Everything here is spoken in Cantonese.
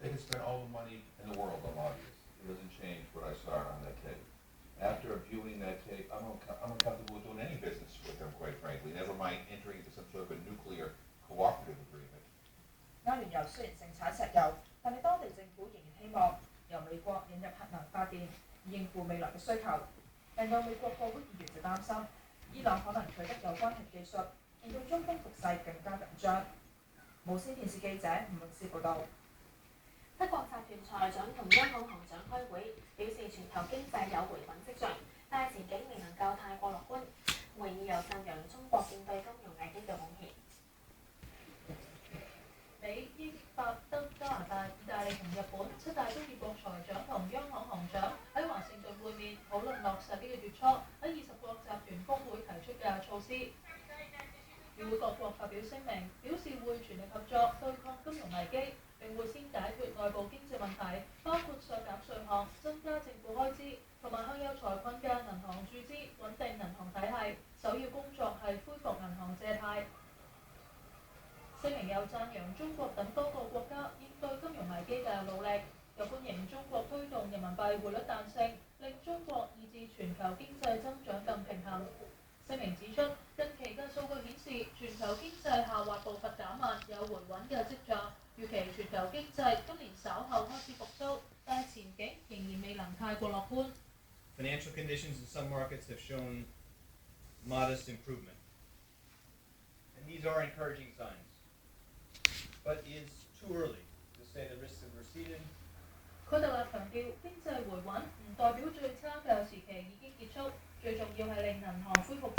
They can spend all the money in the world on lobbyists. It doesn't change what I saw on that tape. After viewing that tape, I'm uncomfortable with doing any business with them, quite frankly. Never mind entering into some sort of a nuclear cooperative agreement. 阿聯酋雖然盛產石油，但係當地政府仍然希望由美國引入核能發電，以應付未來嘅需求。但有美國國會議員就擔心，伊朗可能取得有關核技術，令到中東局勢更加緊張。無線電視記者吳永思報道。德國集團財長同央行行長開會，表示全球經濟有回穩跡象，但係前景未能夠太過樂觀。會議又讚揚中國應對金融危機嘅貢獻。美、英、法、德、加拿大、意大利同日本七大工業國財長同央行行長喺華盛頓會面，討論落實呢個月初喺20國集團峰會提出嘅措施。與會各國發表聲明，表示會全力合作對抗金融危機，並會先解決內部經濟問題，包括削減稅項、增加政府開支，同埋向有財困嘅銀行注資，穩定銀行體系。首要工作係恢復銀行借貸。聲明又讚揚中國等多個國家應對金融危機嘅努力，又歡迎中國推動人民幣匯率彈性，令中國以至全球經濟增長更平衡。聲明指出，近期嘅數據顯示，全球經濟下滑步伐減慢，有回穩嘅跡象。預期全球經濟今年稍後開始復甦，但係前景仍然未能太過樂觀。Financial conditions in some markets have shown modest improvement, and these are encouraging signs. But it is too early to say the risks have receded. 佢特別強調，經濟回穩唔代表最差嘅時期已經結束，最重要係令銀行恢復借